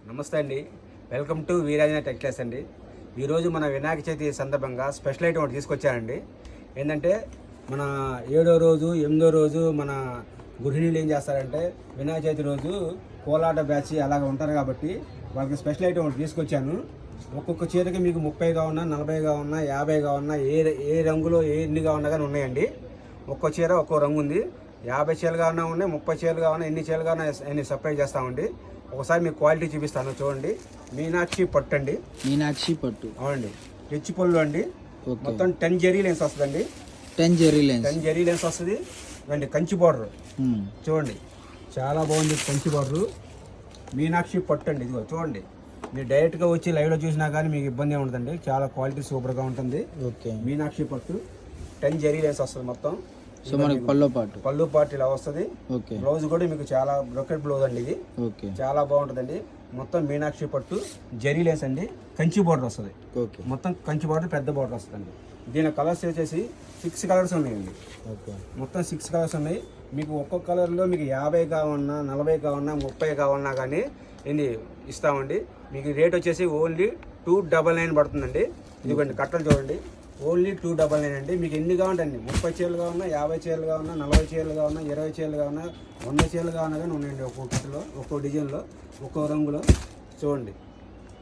నమస్తే అండి, welcome to వీరాజన textiles అండి. ఈరోజు మన వినాయక చవితి సందర్భంగా స్పెషల్ ఐటమ్ ఒకటి తీసుకొచ్చానండి. ఏంటంటే మన 7వ రోజు 8వ రోజు మన గృహిణీలు ఏం చేస్తారంటే వినాయక చవితి రోజు కోలాట బ్యాచ్ అలాగ ఉంటారు కాబట్టి వాళ్ళకి స్పెషల్ ఐటమ్ ఒకటి తీసుకొచ్చాను. ఒక్కొక్క చీరకి మీకు 30గా ఉన్నా 40గా ఉన్నా 50గా ఉన్నా ఏ రంగులో ఎన్నిగా ఉన్నా కానీ ఉన్నాయండి. ఒక్కో చీర ఒక్కో రంగు ఉంది. 50 చీరలుగా ఉన్నా ఉన్నాయి, 30 చీరలుగా ఉన్నా, ఎన్ని చీరలుగా ఉన్నా అన్ని సప్లై చేస్తామండి. ఒకసారి మీకు క్వాలిటీ చూపిస్తాను చూడండి. మీనాక్షి పట్టు అండి. మీనాక్షి పట్టు అవునండి, రిచ్ పళ్ళు అండి. మొత్తం 10 జరీ లెన్స్ వస్తుందండి. 10 జరీ లెన్స్ వస్తుంది అండి. కంచి బార్డర్ చూడండి, చాలా బాగుంది. కంచి బార్డర్ మీనాక్షి పట్టు అండి. ఇదిగో చూడండి, మీరు డైరెక్ట్గా వచ్చి లైవ్లో చూసినా కానీ మీకు ఇబ్బంది ఉంటుందండి. చాలా క్వాలిటీ సూపర్గా ఉంటుంది. ఓకే, మీనాక్షి పట్టు 10 జరీ లెన్స్ వస్తుంది మొత్తం. సో మనకి పళ్ళు పాటు ఇలా వస్తుంది. ఓకే, బ్లౌజ్ కూడా మీకు చాలా బ్రొకెట్ బ్లౌజ్ అండి. ఇది ఓకే, చాలా బాగుంటుందండి. మొత్తం మీనాక్షి పట్టు జరీ లేస్ అండి. కంచి బార్డర్ వస్తుంది. ఓకే, మొత్తం కంచి బార్డర్, పెద్ద బార్డర్ వస్తుందండి. దీని కలర్స్ వచ్చేసి 6 కలర్స్ ఉన్నాయండి. ఓకే, మొత్తం 6 కలర్స్ ఉన్నాయి. మీకు ఒక్కొక్క కలర్లో మీకు 50గా ఉన్నా 40గా ఉన్నా 30గా ఉన్నా కానీ ఇది ఇస్తామండి. మీకు రేట్ వచ్చేసి ఓన్లీ 299 పడుతుందండి. ఇదిగోండి కట్టలు చూడండి, ఓన్లీ 299 అండి. మీకు ఎన్ని కావాలండి, 30 చీరలుగా ఉన్నా, 50 చీరలుగా ఉన్నా, 40 చీరలుగా ఉన్నా, 20 చీరలుగా ఉన్నా, 100 చీరలుగా ఉన్నా కానీ ఉన్నాయండి. ఒక్కో కట్టలో, ఒక్కో డిజైన్లో, ఒక్కో రంగులో చూడండి.